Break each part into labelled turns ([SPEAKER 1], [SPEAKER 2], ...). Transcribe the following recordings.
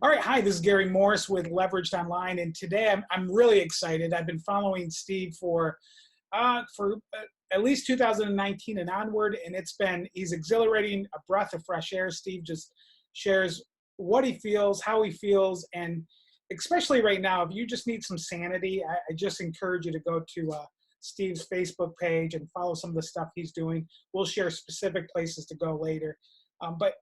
[SPEAKER 1] All right, hi, this is Gary Morris with Leveraged Online, and today I'm really excited. I've been following Steve for at least 2019 and onward, and he's exhilarating, a breath of fresh air. Steve just shares what he feels, how he feels, and especially right now, if you just need some sanity, I just encourage you to go to Steve's Facebook page and follow some of the stuff he's doing. We'll share specific places to go later. But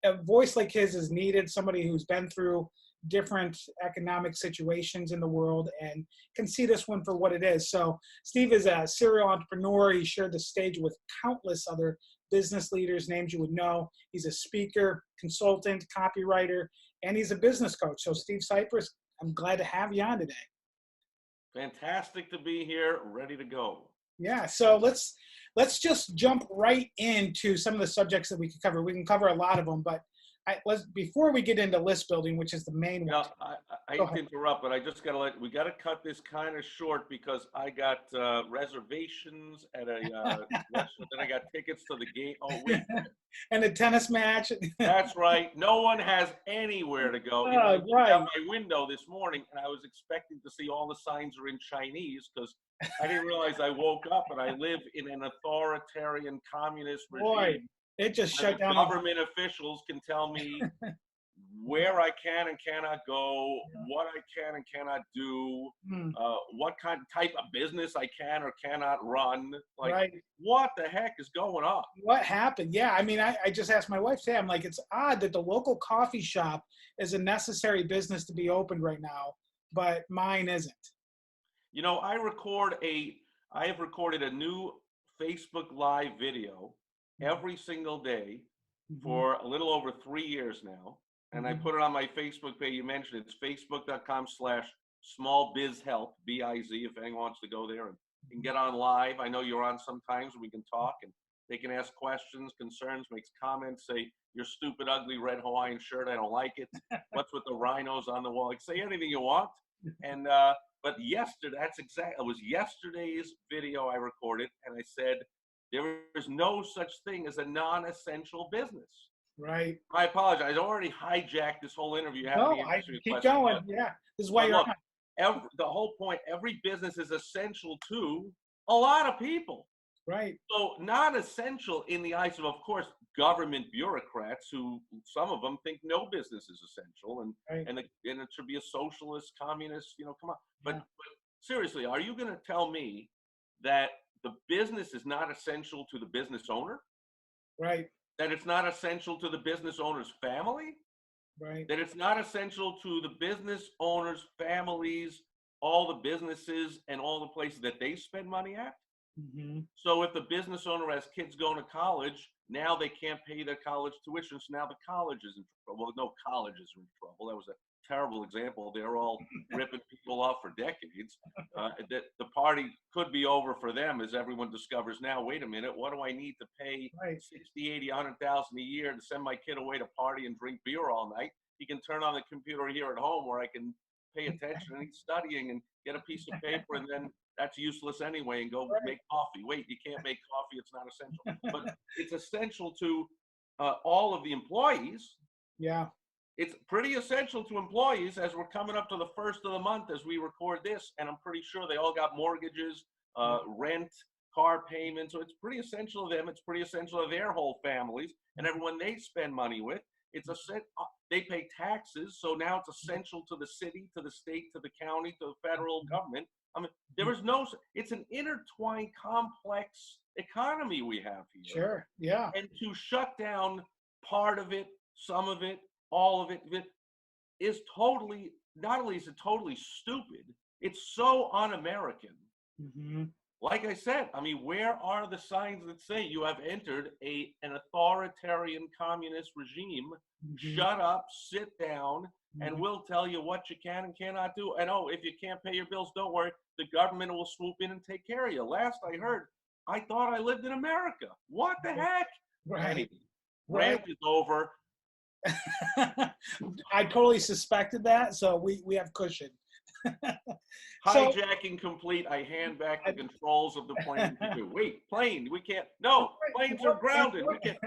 [SPEAKER 1] a voice like his is needed, somebody who's been through different economic situations in the world and can see this one for what it is. So Steve is a serial entrepreneur. He shared the stage with countless other business leaders, names you would know. He's a speaker, consultant, copywriter, and he's a business coach. So Steve Sipress, I'm glad to have you on today.
[SPEAKER 2] Fantastic to be here, ready to go.
[SPEAKER 1] Yeah, so let's just jump right into some of the subjects that we can cover. We can cover a lot of them, but before we get into list building, which is the main one.
[SPEAKER 2] I hate to interrupt, but I just we got to cut this kind of short because I got reservations at a restaurant, then I got tickets to the game. Oh, wait.
[SPEAKER 1] And a tennis match.
[SPEAKER 2] That's right. No one has anywhere to go. I looked out my window this morning, and I was expecting to see all the signs are in Chinese because I didn't realize I woke up and I live in an authoritarian communist regime.
[SPEAKER 1] Boy, it just shut down.
[SPEAKER 2] Government officials can tell me where I can and cannot go, what I can and cannot do, what type of business I can or cannot run. Like, what the heck is going on?
[SPEAKER 1] What happened? Yeah, I mean, I just asked my wife today, I'm like, it's odd that the local coffee shop is a necessary business to be opened right now, but mine isn't.
[SPEAKER 2] You know, I have recorded a new Facebook Live video every single day for a little over 3 years now. And I put it on my Facebook page. You mentioned it's facebook.com/smallbizhelp, B-I-Z, if anyone wants to go there and get on live. I know you're on sometimes. We can talk and they can ask questions, concerns, make comments, say, your stupid, ugly red Hawaiian shirt, I don't like it. What's with the rhinos on the wall? Like, say anything you want. And but yesterday, it was yesterday's video I recorded, and I said, there is no such thing as a non-essential business.
[SPEAKER 1] Right.
[SPEAKER 2] I apologize. I already hijacked this whole interview.
[SPEAKER 1] No, I keep going. Yeah, this is why you're on.
[SPEAKER 2] The whole point, every business is essential to a lot of people.
[SPEAKER 1] Right.
[SPEAKER 2] So non-essential in the eyes of course, government bureaucrats who some of them think no business is essential and it should be a socialist, communist, come on. But seriously, are you going to tell me that the business is not essential to the business owner?
[SPEAKER 1] Right.
[SPEAKER 2] That it's not essential to the business owner's family?
[SPEAKER 1] Right.
[SPEAKER 2] That it's not essential to the business owner's families, all the businesses and all the places that they spend money at? So if the business owner has kids going to college, now they can't pay their college tuition, so now the college is in trouble. Well, no colleges are in trouble. That was a terrible example. They're all ripping people off for decades. The party could be over for them as everyone discovers now, wait a minute, what do I need to pay 60, 80, 100,000 a year to send my kid away to party and drink beer all night? He can turn on the computer here at home where I can pay attention and he's studying and get a piece of paper and then that's useless anyway and go make coffee. Wait, you can't make coffee, it's not essential. But it's essential to all of the employees.
[SPEAKER 1] Yeah.
[SPEAKER 2] It's pretty essential to employees as we're coming up to the first of the month as we record this, and I'm pretty sure they all got mortgages, rent, car payments, so it's pretty essential to them. It's pretty essential to their whole families and everyone they spend money with. They pay taxes, so now it's essential to the city, to the state, to the county, to the federal government. I mean, it's an intertwined, complex economy we have here.
[SPEAKER 1] Sure, yeah.
[SPEAKER 2] And to shut down part of it, some of it, all of it is totally, not only is it totally stupid, it's so un-American. Like I said, I mean, where are the signs that say you have entered an authoritarian communist regime? Shut up, sit down, and we'll tell you what you can and cannot do. And if you can't pay your bills, don't worry, the government will swoop in and take care of you. Last I heard, I thought I lived in America. What the heck?
[SPEAKER 1] Right.
[SPEAKER 2] Rant is over.
[SPEAKER 1] I totally suspected that, so we have cushion.
[SPEAKER 2] Hijacking complete. I hand back the controls of the plane. Wait, plane, we can't. No, planes are grounded. We can't.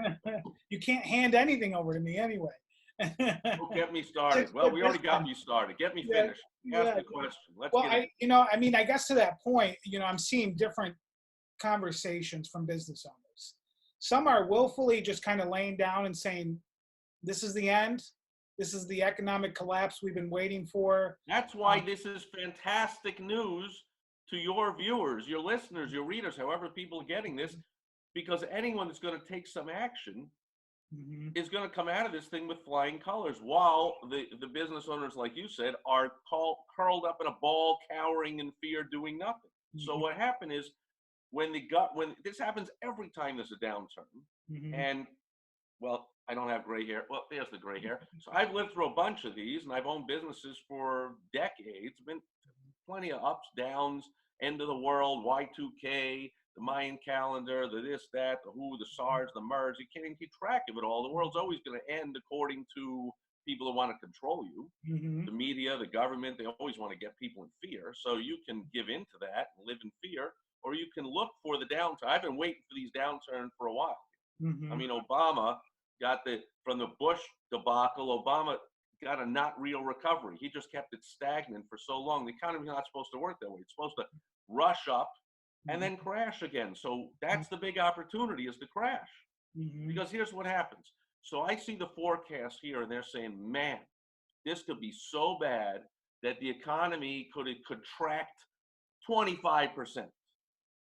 [SPEAKER 1] You can't hand anything over to me anyway.
[SPEAKER 2] Don't get me
[SPEAKER 1] Six
[SPEAKER 2] started. Well,
[SPEAKER 1] foot
[SPEAKER 2] we already got
[SPEAKER 1] distance.
[SPEAKER 2] me started. Get me
[SPEAKER 1] Yeah,
[SPEAKER 2] finished. Ask
[SPEAKER 1] yeah.
[SPEAKER 2] the question. Let's
[SPEAKER 1] Well,
[SPEAKER 2] get it.
[SPEAKER 1] I mean, I guess to that point, I'm seeing different conversations from business owners. Some are willfully just kind of laying down and saying, "This is the end. This is the economic collapse we've been waiting for."
[SPEAKER 2] That's why this is fantastic news to your viewers, your listeners, your readers, however people are getting this, because anyone that's going to take some action
[SPEAKER 1] Mhm,
[SPEAKER 2] is going to come out of this thing with flying colors, while the business owners, like you said, are curled up in a ball, cowering in fear, doing nothing. So
[SPEAKER 1] mhm,
[SPEAKER 2] what happened is when this happens every time there's a downturn,
[SPEAKER 1] mhm,
[SPEAKER 2] and well, I don't have gray hair. Well, there's the gray hair. So I've lived through a bunch of these, and I've owned businesses for decades. Been plenty of ups, downs, end of the world, Y2K, the Mayan calendar, the this, that, the who, the SARS, the MERS. You can't even keep track of it all. The world's always going to end according to people who want to control you.
[SPEAKER 1] mhm.
[SPEAKER 2] The media, the government, they always want to get people in fear. So you can give in to that and live in fear, or you can look for the downturn. I've been waiting for these downturns for a while. I
[SPEAKER 1] Mhm.
[SPEAKER 2] mean, Obama got from the Bush debacle, Obama got a not real recovery. He just kept it stagnant for so long. The economy's not supposed to work that way. It's supposed to rush up and then crash again. So that's the big opportunity, is to crash.
[SPEAKER 1] Mhm.
[SPEAKER 2] Because here's what happens. So I see the forecast here, and they're saying, man, this could be so bad that the economy could contract 25%.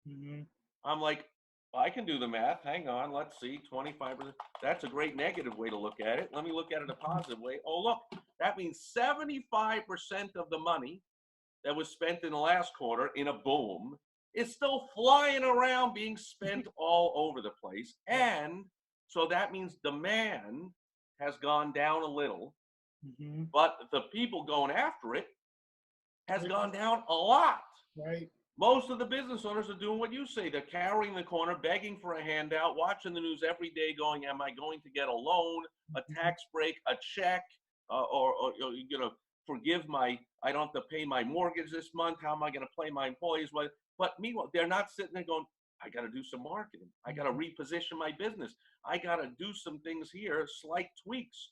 [SPEAKER 1] Mhm.
[SPEAKER 2] I'm like, I can do the math. Hang on, let's see, 25%. That's a great negative way to look at it. Let me look at it a positive way. Oh, look, that means 75% of the money that was spent in the last quarter in a boom is still flying around being spent all over the place. And so that means demand has gone down a little,
[SPEAKER 1] Mhm.
[SPEAKER 2] but the people going after it has gone down a lot.
[SPEAKER 1] Right.
[SPEAKER 2] Most of the business owners are doing what you say. They're carrying the corner, begging for a handout, watching the news every day, going, am I going to get a loan, a tax break, a check, or you're going to forgive I don't have to pay my mortgage this month. How am I going to pay my employees? But meanwhile, they're not sitting there going, I got to do some marketing. I got to reposition my business. I got to do some things here, slight tweaks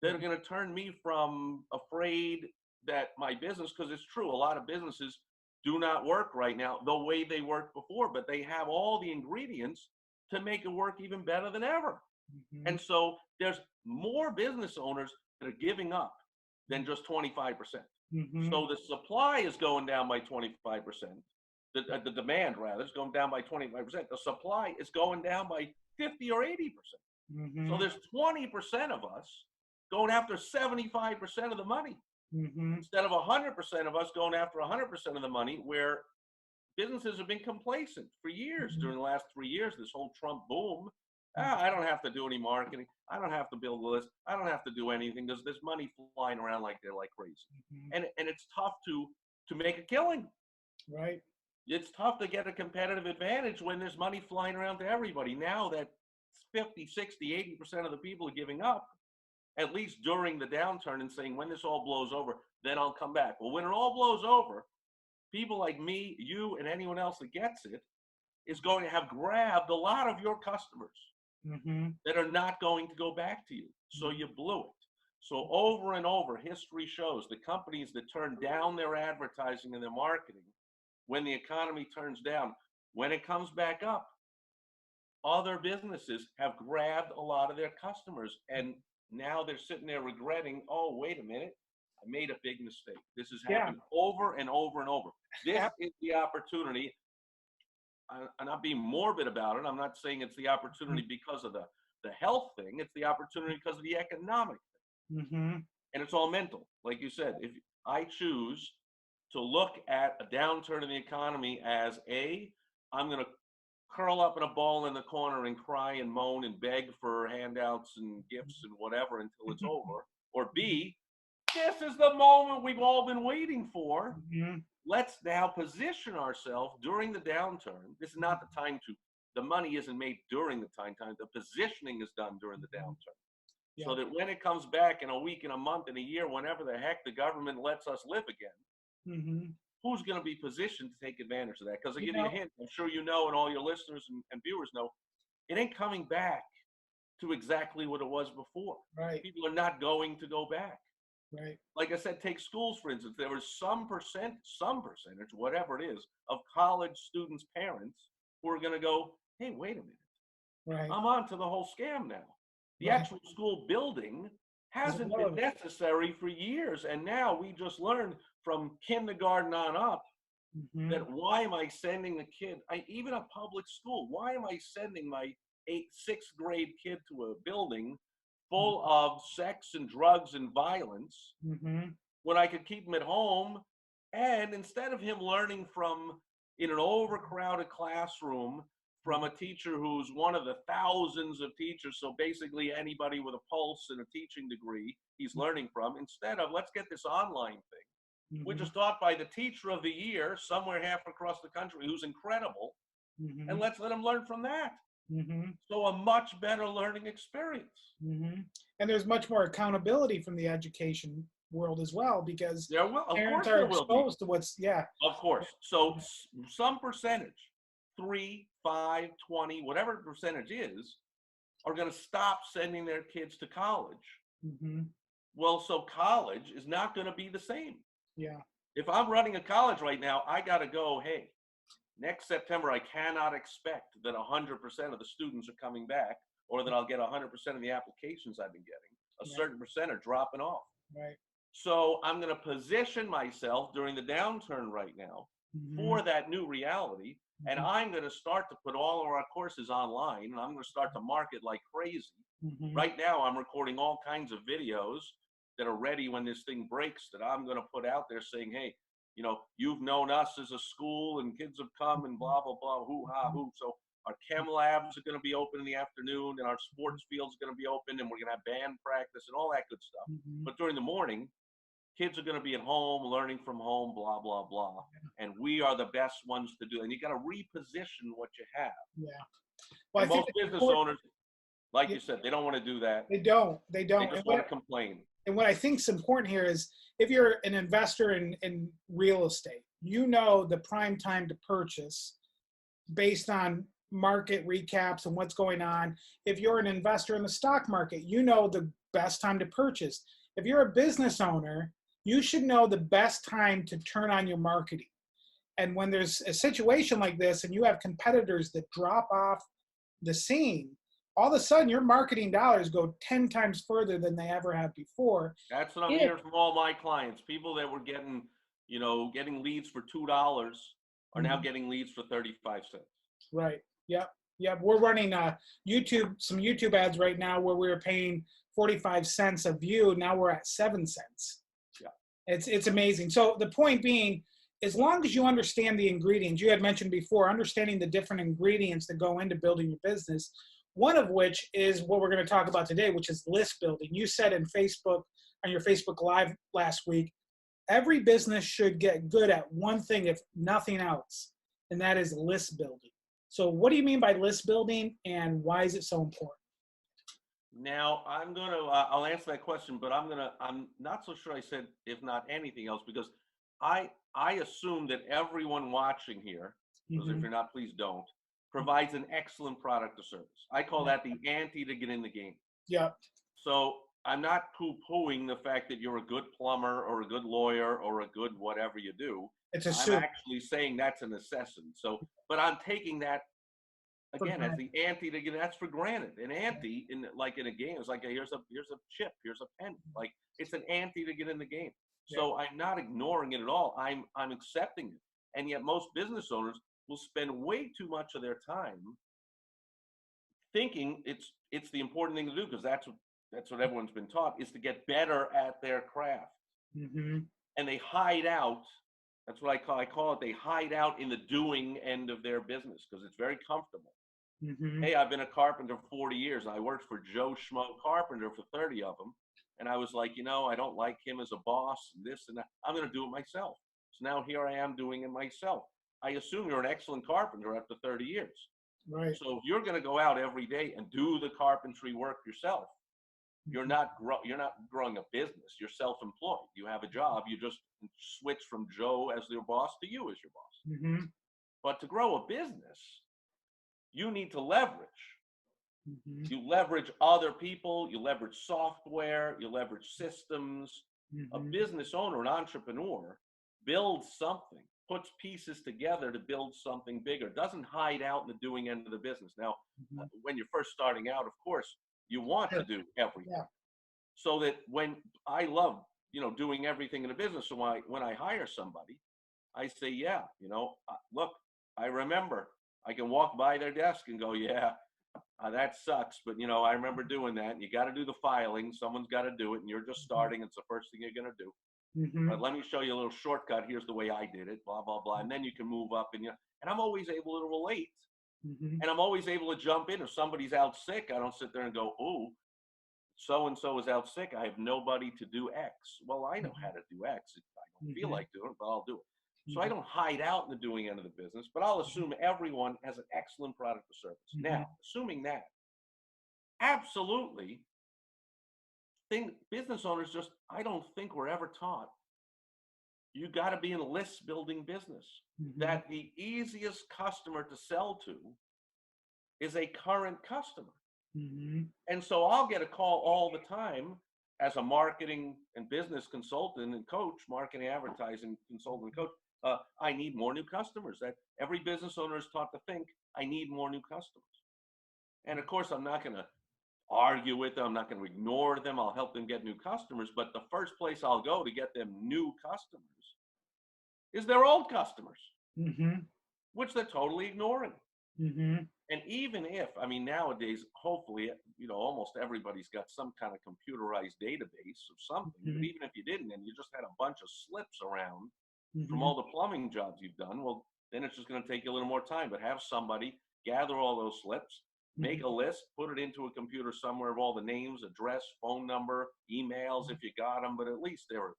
[SPEAKER 2] that are going to turn me from afraid that my business, because it's true, a lot of businesses do not work right now the way they worked before, but they have all the ingredients to make it work even better than ever.
[SPEAKER 1] Mhm.
[SPEAKER 2] And so there's more business owners that are giving up than just 25%.
[SPEAKER 1] Mhm.
[SPEAKER 2] So the supply is going down by 25%. The demand, rather, is going down by 25%. The supply is going down by 50 or 80%. So
[SPEAKER 1] Mhm.
[SPEAKER 2] there's 20% of us going after 75% of the money,
[SPEAKER 1] Mhm.
[SPEAKER 2] instead of 100% of us going after 100% of the money, where businesses have been complacent for years.
[SPEAKER 1] Mhm.
[SPEAKER 2] During the last 3 years, this whole Trump boom, I don't have to do any marketing. I don't have to build a list. I don't have to do anything. There's money flying around like crazy.
[SPEAKER 1] Mhm.
[SPEAKER 2] And it's tough to make a killing.
[SPEAKER 1] Right.
[SPEAKER 2] It's tough to get a competitive advantage when there's money flying around to everybody. Now that 50, 60, 80% of the people are giving up, at least during the downturn, and saying, when this all blows over, then I'll come back. Well, when it all blows over, people like me, you, and anyone else that gets it is going to have grabbed a lot of your customers
[SPEAKER 1] Mhm.
[SPEAKER 2] that are not going to go back to you. So you blew it. So over and over, history shows the companies that turn down their advertising and their marketing when the economy turns down, when it comes back up, other businesses have grabbed a lot of their customers, and now they're sitting there regretting, oh, wait a minute, I made a big mistake. This has
[SPEAKER 1] Yeah.
[SPEAKER 2] happened over and over and over. This
[SPEAKER 1] Ab-
[SPEAKER 2] is the opportunity. I'm not being morbid about it. I'm not saying it's the opportunity because of the health thing. It's the opportunity because of the economic thing.
[SPEAKER 1] Mhm.
[SPEAKER 2] And it's all mental. Like you said, if I choose to look at a downturn in the economy as I'm going to curl up in a ball in the corner and cry and moan and beg for handouts and gifts and whatever until it's over. Or B, this is the moment we've all been waiting for.
[SPEAKER 1] Mhm.
[SPEAKER 2] Let's now position ourselves during the downturn. This is not the time the money isn't made during the time. The positioning is done during the downturn. So
[SPEAKER 1] Yeah.
[SPEAKER 2] that when it comes back in a week, in a month, in a year, whenever the heck the government lets us live again,
[SPEAKER 1] Mhm.
[SPEAKER 2] who's going to be positioned to take advantage of that? Because I'll
[SPEAKER 1] You
[SPEAKER 2] give you a
[SPEAKER 1] know,
[SPEAKER 2] hint. I'm sure you know, and all your listeners and viewers know, it ain't coming back to exactly what it was before.
[SPEAKER 1] Right.
[SPEAKER 2] People are not going to go back.
[SPEAKER 1] Right.
[SPEAKER 2] Like I said, take schools, for instance. There was some percentage, whatever it is, of college students' parents who are going to go, hey, wait a minute.
[SPEAKER 1] Right.
[SPEAKER 2] I'm on to the whole scam now. The
[SPEAKER 1] Right.
[SPEAKER 2] actual school building
[SPEAKER 1] Is
[SPEAKER 2] hasn't been
[SPEAKER 1] irrelevant.
[SPEAKER 2] necessary for years. And now we just learned from kindergarten on up that why am I sending a kid, even a public school, why am I sending my sixth grade kid to a building full of sex and drugs and violence when I could keep him at home? And instead of him learning from in an overcrowded classroom from a teacher who's one of the thousands of teachers, so basically anybody with a pulse and a teaching degree he's learning from, instead of let's get this online thing, which is taught by the teacher of the year somewhere half across the country who's incredible, and let's let him learn from that. So a much better learning experience.
[SPEAKER 1] And there's much more accountability from the education world as well, because
[SPEAKER 2] There will, of
[SPEAKER 1] parents
[SPEAKER 2] course,
[SPEAKER 1] are
[SPEAKER 2] there will be.
[SPEAKER 1] exposed to what's,
[SPEAKER 2] Of course. So some percentage, 3, 5, 20, whatever the percentage is, are going to stop sending their kids to college. Well, so college is not going to be the same.
[SPEAKER 1] Yeah.
[SPEAKER 2] If I'm running a college right now, I got to go, hey, next September, I cannot expect that 100% of the students are coming back, or that I'll get 100% of the applications I've been getting. A certain percent are dropping off.
[SPEAKER 1] Right.
[SPEAKER 2] So I'm going to position myself during the downturn right now for that new reality. And I'm going to start to put all of our courses online, and I'm going to start to market like crazy. Right now, I'm recording all kinds of videos that are ready when this thing breaks that I'm going to put out there saying, hey, you know, you've known us as a school and kids have come and blah, blah, blah, hoo-ha, hoo. So our chem labs are going to be open in the afternoon, and our sports fields are going to be open, and we're going to have band practice and all that good stuff. But during the morning, kids are going to be at home, learning from home, blah, blah, blah. And we are the best ones to do it. And you got to reposition what you have.
[SPEAKER 1] Yeah. Well,
[SPEAKER 2] And most business owners, like you said, they don't want to do that.
[SPEAKER 1] They don't. They don't.
[SPEAKER 2] They just want to complain.
[SPEAKER 1] And what I think is important here is if you're an investor in real estate, you know the prime time to purchase based on market recaps and what's going on. If you're an investor in the stock market, you know the best time to purchase. If you're a business owner, you should know the best time to turn on your marketing. And when there's a situation like this and you have competitors that drop off the scene, all of a sudden your marketing dollars go 10 times further than they ever have before.
[SPEAKER 2] That's what I'm hearing from all my clients. People that were getting, you know, getting leads for $2 are now getting leads for 35 cents.
[SPEAKER 1] Right. Yep. Yep. We're running some YouTube ads right now where we were paying 45 cents a view. Now we're at 7 cents.
[SPEAKER 2] Yeah.
[SPEAKER 1] It's amazing. So the point being, as long as you understand the ingredients, you had mentioned before, understanding the different ingredients that go into building your business, one of which is what we're going to talk about today, which is list building. You said on your Facebook Live last week, every business should get good at one thing, if nothing else, and that is list building. So what do you mean by list building, and why is it so important?
[SPEAKER 2] Now, I'll answer that question, but I'm not so sure I said if not anything else, because I assume that everyone watching here, because if you're not, please don't, provides an excellent product or service. I call that the ante to get in the game.
[SPEAKER 1] Yeah.
[SPEAKER 2] So I'm not poo-pooing the fact that you're a good plumber or a good lawyer or a good whatever you do. I'm actually saying that's a necessity. So, but I'm taking that again as the ante to get. That's for granted. An ante in a game is like here's a chip, here's a pen. Like it's an ante to get in the game. So I'm not ignoring it at all. I'm accepting it. And yet most business owners will spend way too much of their time thinking it's the important thing to do, because that's what everyone's been taught, is to get better at their craft. And they hide out. That's what I call it. They hide out in the doing end of their business because it's very comfortable. Hey, I've been a carpenter for 40 years. I worked for Joe Schmo Carpenter for 30 of them. And I was like, I don't like him as a boss and this and that. I'm going to do it myself. So now here I am doing it myself. I assume you're an excellent carpenter after 30 years.
[SPEAKER 1] Right.
[SPEAKER 2] So if you're going to go out every day and do the carpentry work yourself, you're not growing a business. You're self-employed. You have a job. You just switch from Joe as your boss to you as your boss. But to grow a business, you need to leverage.
[SPEAKER 1] Mm-hmm.
[SPEAKER 2] You leverage other people, you leverage software, you leverage systems. A
[SPEAKER 1] Mm-hmm.
[SPEAKER 2] business owner, an entrepreneur, builds something, puts pieces together to build something bigger, doesn't hide out in the doing end of the business. Now,
[SPEAKER 1] Mm-hmm.
[SPEAKER 2] when you're first starting out, of course, you want to
[SPEAKER 1] Sure.
[SPEAKER 2] do everything.
[SPEAKER 1] Yeah.
[SPEAKER 2] So that when I love, doing everything in a business, so when I hire somebody, I say, yeah, look, I remember. I can walk by their desk and go, yeah, that sucks, but I remember doing that. And you got to do the filing. Someone's got to do it, and you're just starting. It's the first thing you're going to do.
[SPEAKER 1] Mm-hmm.
[SPEAKER 2] But let me show you a little shortcut. Here's the way I did it. Blah blah blah, and then you can move up. And I'm always able to relate,
[SPEAKER 1] Mm-hmm.
[SPEAKER 2] and I'm always able to jump in. If somebody's out sick, I don't sit there and go, "Oh, so and so is out sick. I have nobody to do X." Well, I know how to do X. I don't feel
[SPEAKER 1] Mm-hmm.
[SPEAKER 2] like doing it, but I'll do it. So I
[SPEAKER 1] Mm-hmm.
[SPEAKER 2] don't hide out in the doing end of the business, but I'll assume everyone has an excellent product or service.
[SPEAKER 1] Mm-hmm.
[SPEAKER 2] Now, assuming that, absolutely, business owners just, I don't think we're ever taught. You got to be in a list building business.
[SPEAKER 1] Mm-hmm.
[SPEAKER 2] That the easiest customer to sell to is a current customer.
[SPEAKER 1] Mm-hmm.
[SPEAKER 2] And so I'll get a call all the time as a marketing and business consultant and coach, marketing, advertising consultant and coach. I need more new customers. That every business owner is taught to think, I need more new customers. And of course, I'm not going to argue with them. I'm not going to ignore them. I'll help them get new customers. But the first place I'll go to get them new customers is their old customers,
[SPEAKER 1] Mm-hmm.
[SPEAKER 2] which they're totally ignoring.
[SPEAKER 1] Mm-hmm.
[SPEAKER 2] And even if, I mean, nowadays, hopefully, almost everybody's got some kind of computerized database of something. But
[SPEAKER 1] Mm-hmm.
[SPEAKER 2] even if you didn't, and you just had a bunch of slips around from
[SPEAKER 1] Mm-hmm.
[SPEAKER 2] all the plumbing jobs you've done, well, then it's just going to take you a little more time. But have somebody gather all those slips, make a list, put it into a computer somewhere of all the names, address, phone number, emails if you got them. But at least there were,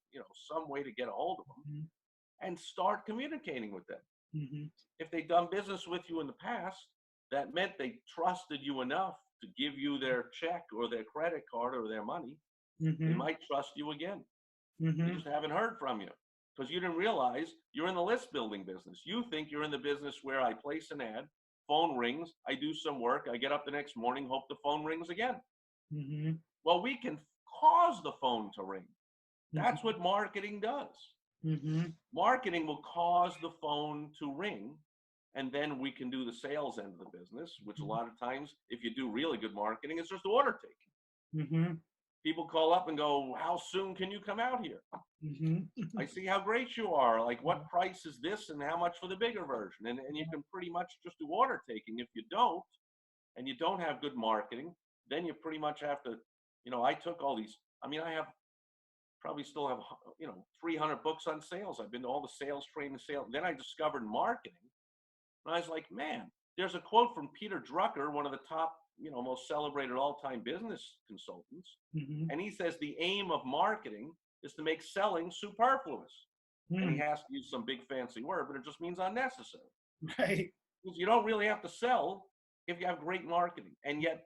[SPEAKER 2] some way to get a hold of them and start communicating with them.
[SPEAKER 1] Mm-hmm.
[SPEAKER 2] If they've done business with you in the past, that meant they trusted you enough to give you their check or their credit card or their money. They
[SPEAKER 1] Mm-hmm.
[SPEAKER 2] might trust you again. They
[SPEAKER 1] Mm-hmm.
[SPEAKER 2] just haven't heard from you because you didn't realize you're in the list building business. You think you're in the business where I place an ad, phone rings, I do some work, I get up the next morning, hope the phone rings again.
[SPEAKER 1] Mm-hmm.
[SPEAKER 2] Well, we can cause the phone to ring. That's
[SPEAKER 1] Mm-hmm.
[SPEAKER 2] what marketing does.
[SPEAKER 1] Mm-hmm.
[SPEAKER 2] Marketing will cause the phone to ring, and then we can do the sales end of the business, which a lot of times, if you do really good marketing, it's just order taking.
[SPEAKER 1] Mm-hmm.
[SPEAKER 2] People call up and go, how soon can you come out here?
[SPEAKER 1] Mm-hmm.
[SPEAKER 2] I see how great you are. Like, what price is this and how much for the bigger version? And you can pretty much just do order taking. If you don't, and you don't have good marketing, then you pretty much have to, I took all these, I have probably still have 300 books on sales. I've been to all the sales training, sales. Then I discovered marketing, and I was like, man, there's a quote from Peter Drucker, one of the top, most celebrated all-time business consultants,
[SPEAKER 1] Mm-hmm.
[SPEAKER 2] and he says the aim of marketing is to make selling superfluous. And he has to use some big fancy word, but it just means unnecessary.
[SPEAKER 1] Right.
[SPEAKER 2] Because you don't really have to sell if you have great marketing. And yet,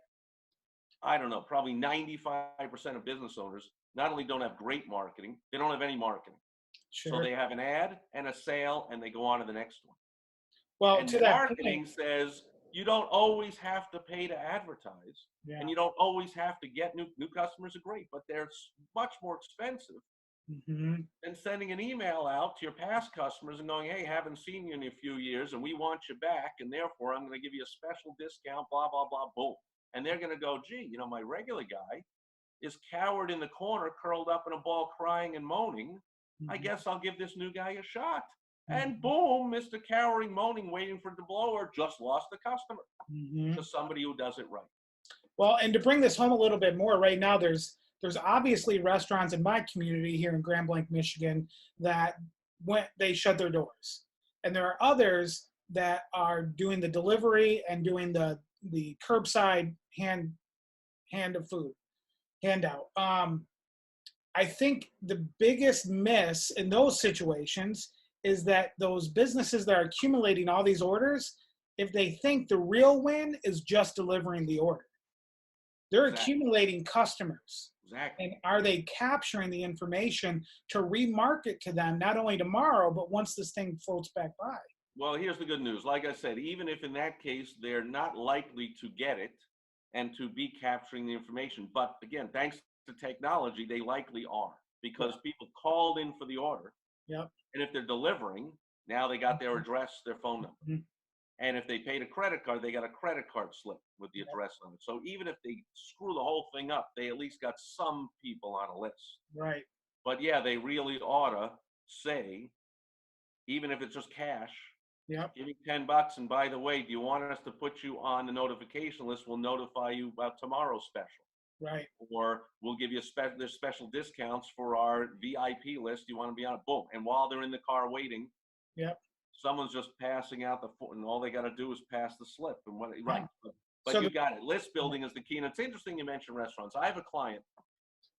[SPEAKER 2] I don't know, probably 95% of business owners not only don't have great marketing, they don't have any marketing. So
[SPEAKER 1] Sure.
[SPEAKER 2] they have an ad and a sale and they go on to the next one.
[SPEAKER 1] Well,
[SPEAKER 2] And
[SPEAKER 1] to that
[SPEAKER 2] marketing
[SPEAKER 1] point,
[SPEAKER 2] says you don't always have to pay to advertise
[SPEAKER 1] yeah.
[SPEAKER 2] and you don't always have to get new customers are great, but they're much more expensive
[SPEAKER 1] Mm-hmm.
[SPEAKER 2] than sending an email out to your past customers and going, hey, haven't seen you in a few years and we want you back. And therefore I'm going to give you a special discount, blah, blah, blah, boom. And they're going to go, gee, my regular guy is cowered in the corner, curled up in a ball, crying and moaning. I
[SPEAKER 1] Mm-hmm.
[SPEAKER 2] guess I'll give this new guy a shot.
[SPEAKER 1] Mm-hmm.
[SPEAKER 2] And boom, Mr. Cowering, moaning, waiting for it to blow or just lost the customer
[SPEAKER 1] Mm-hmm.
[SPEAKER 2] to somebody who does it right.
[SPEAKER 1] Well, and to bring this home a little bit more, right now there's obviously restaurants in my community here in Grand Blanc, Michigan, that they shut their doors, and there are others that are doing the delivery and doing the curbside hand of food handout. I think the biggest miss in those situations is that those businesses that are accumulating all these orders, if they think the real win is just delivering the order, they're accumulating customers.
[SPEAKER 2] Exactly.
[SPEAKER 1] And are they capturing the information to remarket to them, not only tomorrow, but once this thing floats back by?
[SPEAKER 2] Well, here's the good news. Like I said, even if in that case they're not likely to get it, and to be capturing the information. But again, thanks to technology, they likely are, because people called in for the order.
[SPEAKER 1] Yep.
[SPEAKER 2] And if they're delivering, now they got their address, their phone number.
[SPEAKER 1] Mhm.
[SPEAKER 2] And if they paid a credit card, they got a credit card slip with the address on it. So even if they screw the whole thing up, they at least got some people on a list.
[SPEAKER 1] Right.
[SPEAKER 2] But yeah, they really ought to say, even if it's just cash,
[SPEAKER 1] Yep.
[SPEAKER 2] give me $10. And by the way, do you want us to put you on the notification list? We'll notify you about tomorrow's special.
[SPEAKER 1] Right.
[SPEAKER 2] Or we'll give you there's special discounts for our VIP list. You want to be on it? Boom. And while they're in the car waiting,
[SPEAKER 1] Yep.
[SPEAKER 2] someone's just passing out and all they got to do is pass the slip. And right. But
[SPEAKER 1] So
[SPEAKER 2] you got it. List building is the key. And it's interesting you mentioned restaurants. I have a client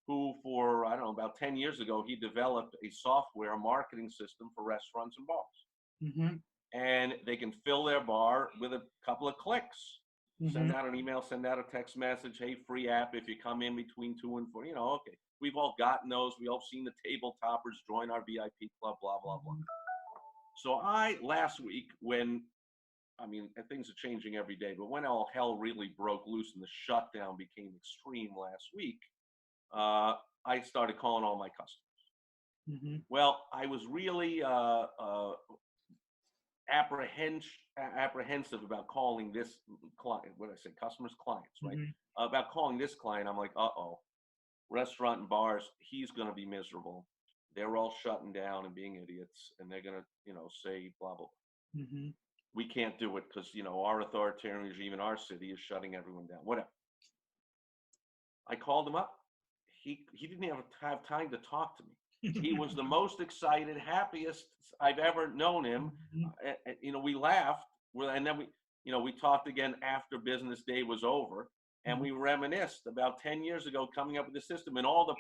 [SPEAKER 2] who, for, I don't know, about 10 years ago, he developed a software marketing system for restaurants and bars.
[SPEAKER 1] Mm-hmm.
[SPEAKER 2] And they can fill their bar with a couple of clicks.
[SPEAKER 1] Mm-hmm.
[SPEAKER 2] Send out an email, send out a text message. Hey, free app if you come in between 2 and 4. Okay. We've all gotten those. We all seen the table toppers join our VIP club, blah, blah, blah. So last week, things are changing every day, but when all hell really broke loose and the shutdown became extreme last week, I started calling all my customers.
[SPEAKER 1] Mm-hmm.
[SPEAKER 2] Well, I was really apprehensive about calling this client. What did I say? Customers, clients, right?
[SPEAKER 1] Mm-hmm.
[SPEAKER 2] About calling this client, I'm like, restaurant and bars, he's going to be miserable. They're all shutting down and being idiots, and they're going to, say blah, blah.
[SPEAKER 1] Mm-hmm.
[SPEAKER 2] We can't do it because, our authoritarian regime in our city is shutting everyone down, whatever. I called him up. He didn't even have time to talk to me. He was the most excited, happiest I've ever known him.
[SPEAKER 1] Mm-hmm.
[SPEAKER 2] We laughed, and then we talked again after business day was over, and we reminisced about 10 years ago coming up with the system and all the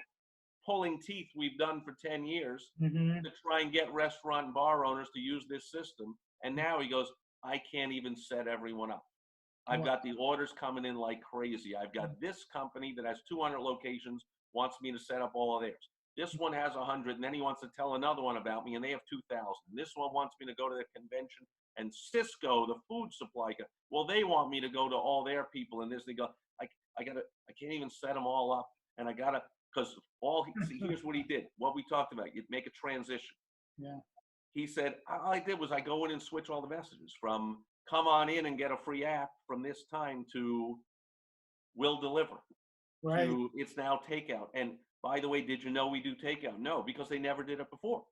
[SPEAKER 2] pulling teeth we've done for 10 years
[SPEAKER 1] Mm-hmm.
[SPEAKER 2] to try and get restaurant and bar owners to use this system. And now he goes, I can't even set everyone up. I've got the orders coming in like crazy. I've got this company that has 200 locations, wants me to set up all of theirs. This one has 100, and then he wants to tell another one about me, and they have 2,000. This one wants me to go to their convention, and Cisco, the food supply, well, they want me to go to all their people, and this. They go, I can't even set them all up, and because here's what he did. What we talked about, you make a transition.
[SPEAKER 1] Yeah.
[SPEAKER 2] He said, all I did was I go in and switch all the messages from come on in and get a free app from this time to we'll deliver.
[SPEAKER 1] Right.
[SPEAKER 2] To it's now takeout. And by the way, did you know we do takeout? No, because they never did it before.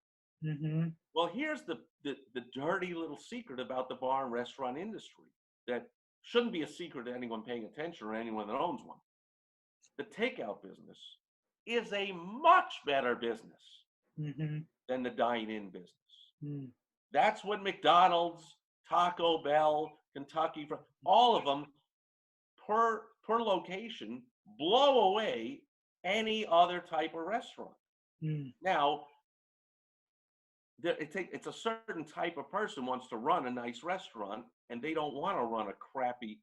[SPEAKER 1] Mm-hmm.
[SPEAKER 2] Well, here's the dirty little secret about the bar and restaurant industry that shouldn't be a secret to anyone paying attention or anyone that owns one. The takeout business is a much better business than the dine-in business. Mm. That's what McDonald's, Taco Bell, Kentucky, all of them per location blow away any other type of restaurant. Now, it's a certain type of person wants to run a nice restaurant, and they don't want to run a crappy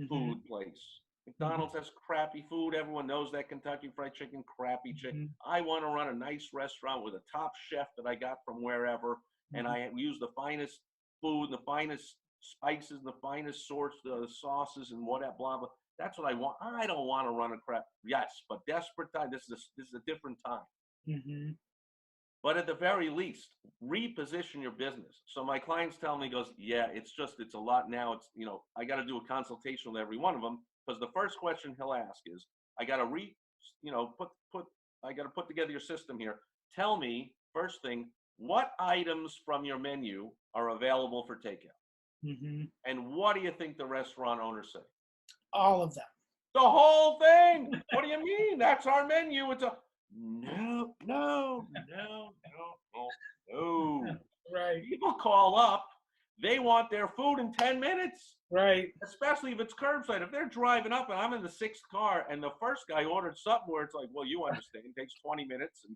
[SPEAKER 2] food place. McDonald's has crappy food. Everyone knows that. Kentucky Fried Chicken, crappy chicken. I want to run a nice restaurant with a top chef that I got from wherever, and I use the finest food, and the finest spices, and the finest sorts of sauces, and whatever, blah, blah. That's what I want. I don't want to run a crap. Yes, but desperate time. This is a different time. But at the very least, reposition your business. So my clients tell me, goes, yeah, it's a lot now. It's, I got to do a consultation with every one of them, because the first question he'll ask is, I got to put together your system here. Tell me, first thing, what items from your menu are available for takeout? And what do you think the restaurant owners say?
[SPEAKER 1] All of them.
[SPEAKER 2] The whole thing. What do you mean? That's our menu. It's no. Right. People call up. They want their food in 10 minutes. Right. Especially if it's curbside. If they're driving up and I'm in the sixth car and the first guy ordered something where it's like, well, you understand. It takes 20 minutes and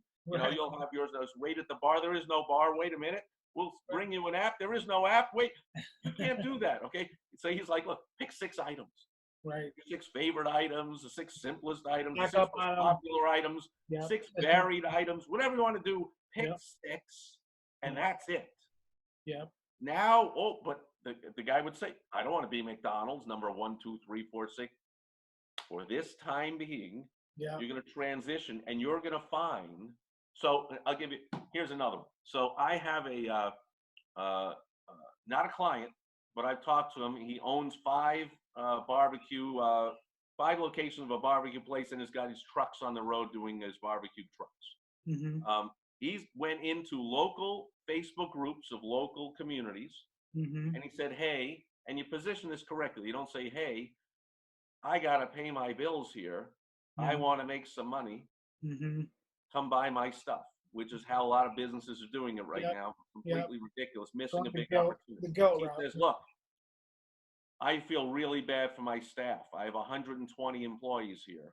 [SPEAKER 2] you'll have yours. Wait at the bar. There is no bar. Wait a minute. We'll bring you an app. There is no app. Wait, you can't do that. Okay. So he's like, look, pick 6 items. Right. 6 favorite items, the 6 simplest items, the 6 most popular items, 6 varied items, whatever you want to do, pick 6, and that's it. Yep. Now, but the guy would say, I don't want to be McDonald's number 1, 2, 3, 4, 6. for this time being,
[SPEAKER 1] Yeah.
[SPEAKER 2] you're going to transition and you're going to find. So I'll give you, here's another one. So I have not a client, but I've talked to him. He owns five locations of a barbecue place, and has got his trucks on the road doing his barbecue trucks. He went into local Facebook groups of local communities, and he said, hey, and you position this correctly. You don't say, hey, I got to pay my bills here. I want to make some money. Come buy my stuff, which is how a lot of businesses are doing it right now. Completely ridiculous, missing a big opportunity. He says, look, I feel really bad for my staff. I have 120 employees here,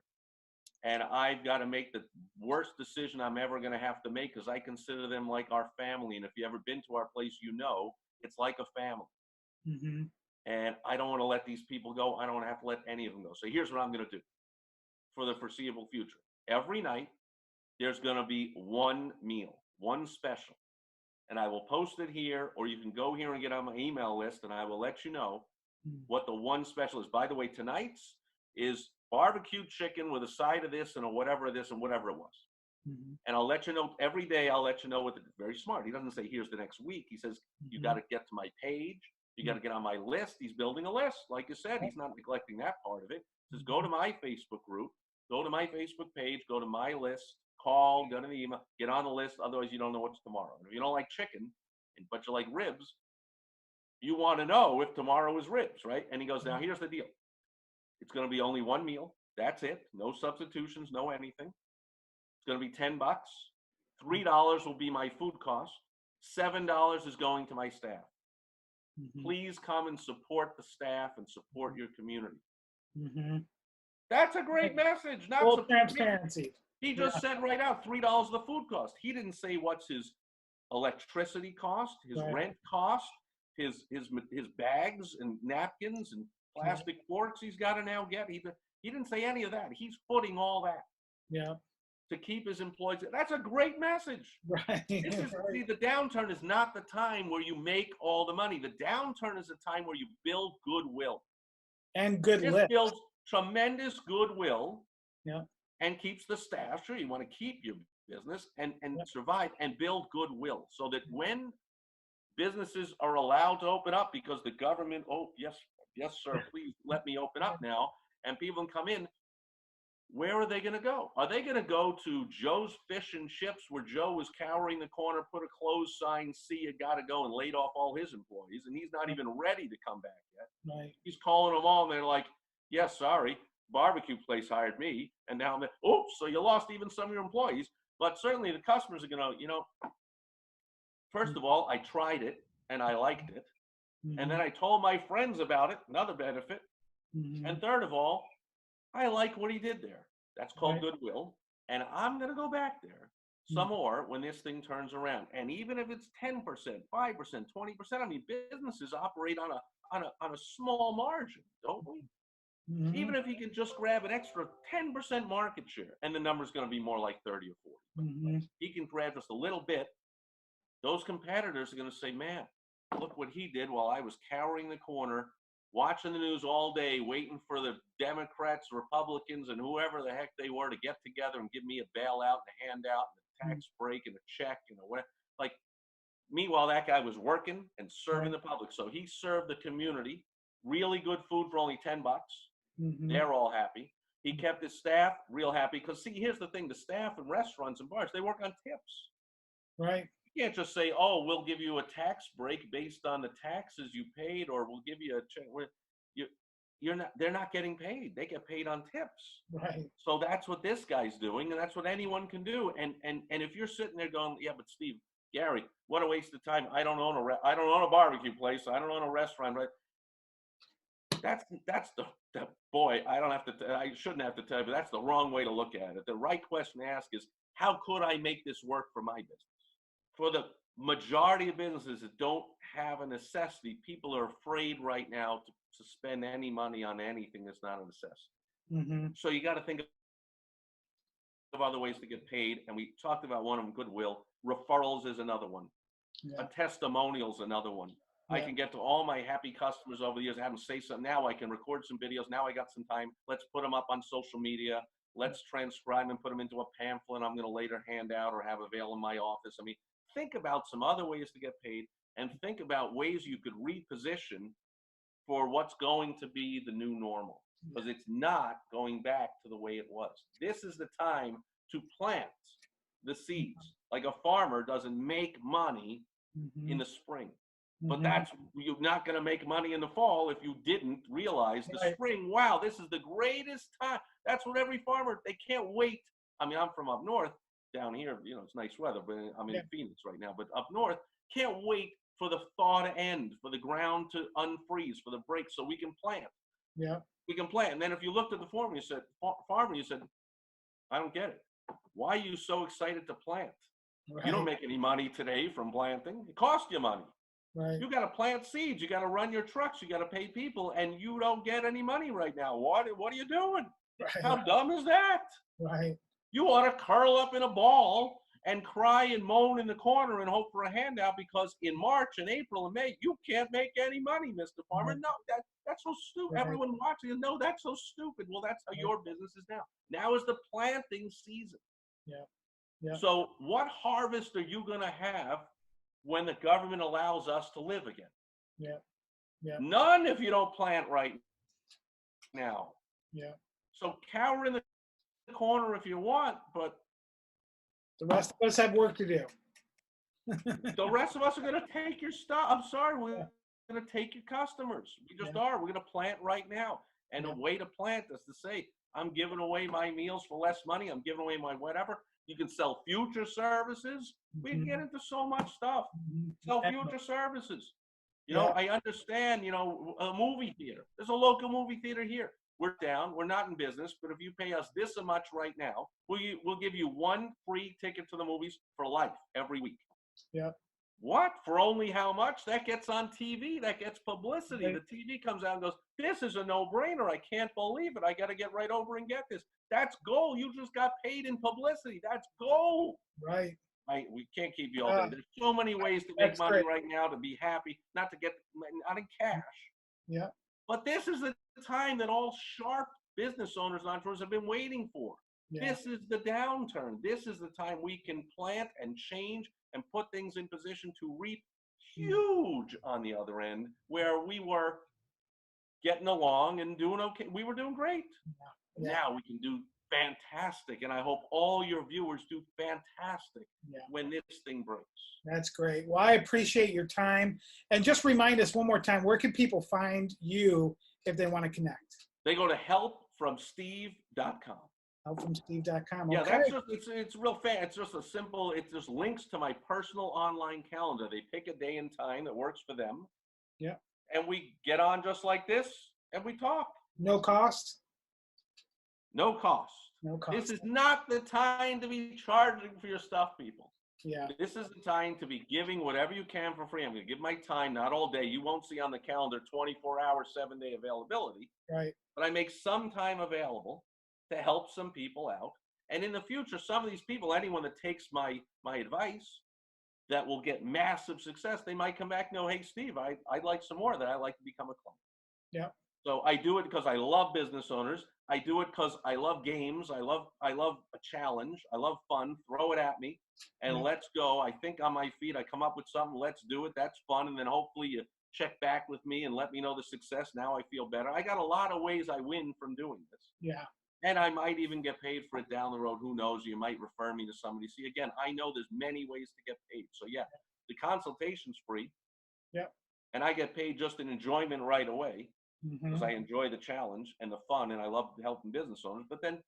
[SPEAKER 2] and I've got to make the worst decision I'm ever going to have to make, because I consider them like our family. And if you've ever been to our place, you know it's like a family. And I don't want to let these people go. I don't want to have to let any of them go. So here's what I'm going to do for the foreseeable future. Every night, there's going to be one meal, one special. And I will post it here, or you can go here and get on my email list, and I will let you know what the one special is. By the way, tonight's is barbecue chicken with a side of this and a whatever this and whatever it was. And I'll let you know every day. I'll let you know what very smart. He doesn't say here's the next week. He says you got to get to my page. You got to get on my list. He's building a list. Like you said, he's not neglecting that part of it. He says go to my Facebook group, go to my Facebook page, go to my list, call, go to the email, get on the list. Otherwise, you don't know what's tomorrow. And if you don't like chicken, but you like ribs, you want to know if tomorrow is ribs, right? And he goes, now here's the deal. It's going to be only one meal. That's it. No substitutions, no anything. It's going to be $10. $3 will be my food cost. $7 is going to my staff. Please come and support the staff and support your community. That's a great message. Not
[SPEAKER 1] full transparency.
[SPEAKER 2] He just said right out, $3 the food cost. He didn't say what's his electricity cost, his rent cost, his bags and napkins and plastic forks he's got to now get. He didn't say any of that. He's footing all that. To keep his employees. That's a great message. See, the downturn is not the time where you make all the money. The downturn is the time where you build goodwill.
[SPEAKER 1] And goodwill.
[SPEAKER 2] This builds tremendous goodwill. And keeps the staff. Sure, you want to keep your business and survive and build goodwill, so that when businesses are allowed to open up, because the government, yes sir, please let me open up now, and people can come in, where are they going to go? Are they going to go to Joe's Fish and Chips, where Joe was cowering the corner, put a closed sign, see you got to go, and laid off all his employees, and he's not even ready to come back yet? He's calling them all, and they're like, yes, sorry, barbecue place hired me, and now so you lost even some of your employees. But certainly the customers are going to, first of all, I tried it and I liked it. And then I told my friends about it, another benefit. And third of all, I like what he did there. That's called goodwill. And I'm going to go back there some more when this thing turns around. And even if it's 10%, 5%, 20%, I mean, businesses operate on a small margin, don't we? Even if he can just grab an extra 10% market share, and the number's going to be more like 30 or 40. He can grab just a little bit. Those competitors are going to say, man, look what he did while I was cowering the corner, watching the news all day, waiting for the Democrats, Republicans, and whoever the heck they were to get together and give me a bailout and a handout and a tax break and a check and a whatever. Like, meanwhile, that guy was working and serving the public. So he served the community really good food for only $10. They're all happy. He kept his staff real happy, because see, here's the thing: the staff in restaurants and bars, they work on tips. You can't just say, oh, we'll give you a tax break based on the taxes you paid, or we'll give you a check. They're not getting paid. They get paid on tips. So that's what this guy's doing, and that's what anyone can do. And if you're sitting there going, yeah, but Steve, Gary, what a waste of time. I don't own a barbecue place. I don't own a restaurant, right? That's the boy. I shouldn't have to tell you, but that's the wrong way to look at it. The right question to ask is, how could I make this work for my business? For the majority of businesses that don't have a necessity, people are afraid right now to spend any money on anything that's not a necessity. So you got to think of other ways to get paid. And we talked about one of them, goodwill. Referrals is another one. A testimonial is another one. I can get to all my happy customers over the years. I have them say something. Now I can record some videos. Now I got some time. Let's put them up on social media. Let's transcribe and put them into a pamphlet I'm going to later hand out or have available in my office. I mean, think about some other ways to get paid, and think about ways you could reposition for what's going to be the new normal, because it's not going back to the way it was. This is the time to plant the seeds. Like a farmer doesn't make money in the spring. But you're not going to make money in the fall if you didn't realize the spring. Wow, this is the greatest time. That's what every farmer, they can't wait. I mean, I'm from up north. Down here, you know, it's nice weather, but I'm in Phoenix right now. But up north, can't wait for the thaw to end, for the ground to unfreeze, for the break, so we can plant.
[SPEAKER 1] Yeah.
[SPEAKER 2] We can plant. And then if you looked at the farmer, you said, I don't get it. Why are you so excited to plant? Right. You don't make any money today from planting. It costs you money. Right. You got to plant seeds. You got to run your trucks. You got to pay people, and you don't get any money right now. What are you doing? Right. How dumb is that? Right. You ought to curl up in a ball and cry and moan in the corner and hope for a handout, because in March and April and May, you can't make any money, Mr. Farmer. No, that's so stupid. Right. Everyone watching it, no, that's so stupid. Well, that's how your business is now. Now is the planting season. Yeah. Yeah. So what harvest are you going to have when the government allows us to live again? Yeah. Yeah. None if you don't plant right now. Yeah. So cower in the corner if you want, but
[SPEAKER 1] the rest of us have work to do.
[SPEAKER 2] The rest of us are going to take your stuff. I'm sorry, we're going to take your customers. We just are. We're going to plant right now. And the way to plant is to say, I'm giving away my meals for less money. I'm giving away my whatever. You can sell future services. We can get into so much stuff. Sell future services. You know, I understand, you know, a movie theater. There's a local movie theater here. We're down. We're not in business. But if you pay us this much right now, we'll give you one free ticket to the movies for life every week. Yeah. What? For only how much? That gets on TV. That gets publicity. Right. The TV comes out and goes, this is a no-brainer. I can't believe it. I got to get right over and get this. That's gold. You just got paid in publicity. That's gold. Right. We can't keep you all day. There's so many ways to make money right now, to be happy, not to get, not in cash. Yeah. But this is the time that all sharp business owners and entrepreneurs have been waiting for. Yeah. This is the downturn. This is the time we can plant and change and put things in position to reap huge on the other end, where we were getting along and doing okay. We were doing great. Yeah. Now we can do fantastic, and I hope all your viewers do fantastic when this thing breaks. That's great. Well, I appreciate your time. And just remind us one more time, where can people find you if they want to connect? They go to helpfromsteve.com. Helpfromsteve.com. Okay. Yeah, that's just, it's real fast. It's just a simple, it just links to my personal online calendar. They pick a day and time that works for them. Yeah. And we get on just like this and we talk. No cost? No cost. No cost. This is not the time to be charging for your stuff, people. Yeah. This is the time to be giving whatever you can for free. I'm going to give my time, not all day. You won't see on the calendar 24-hour, 7-day availability. Right. But I make some time available to help some people out. And in the future, some of these people, anyone that takes my advice, that will get massive success, they might come back and go, hey, Steve, I'd like some more of that. I'd like to become a client. Yeah. So I do it because I love business owners. I do it because I love games. I love a challenge. I love fun. Throw it at me and let's go. I think on my feet. I come up with something. Let's do it. That's fun. And then hopefully you check back with me and let me know the success. Now I feel better. I got a lot of ways I win from doing this. Yeah. And I might even get paid for it down the road. Who knows? You might refer me to somebody. See, again, I know there's many ways to get paid. So yeah, the consultation's free. Yeah. And I get paid just in enjoyment right away. Because I enjoy the challenge and the fun, and I love helping business owners. But then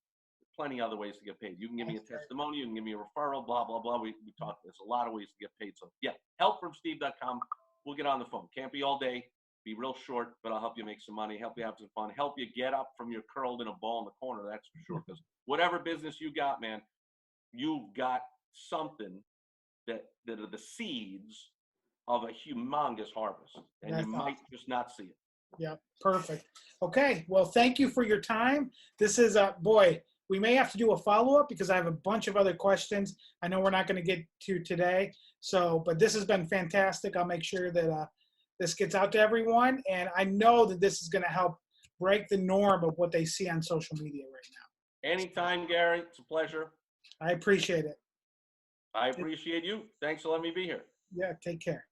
[SPEAKER 2] plenty other ways to get paid. You can give me a testimony, you can give me a referral, blah, blah, blah. We talk, there's a lot of ways to get paid. So yeah, helpfromsteve.com. We'll get on the phone. Can't be all day, be real short, but I'll help you make some money, help you have some fun, help you get up from your curled in a ball in the corner, that's for sure. Because whatever business you got, man, you've got something that are the seeds of a humongous harvest. And you might just not see it. Yeah, perfect. Okay, well, thank you for your time. This is boy, we may have to do a follow-up because I have a bunch of other questions I know we're not going to get to today. So, but this has been fantastic. I'll make sure that
[SPEAKER 1] this gets out to everyone. And I know that this is going to help break the norm of what they see on social media right now.
[SPEAKER 2] Anytime, Gary. It's a pleasure.
[SPEAKER 1] I appreciate it.
[SPEAKER 2] I appreciate you. Thanks for letting me be here.
[SPEAKER 1] Yeah, take care.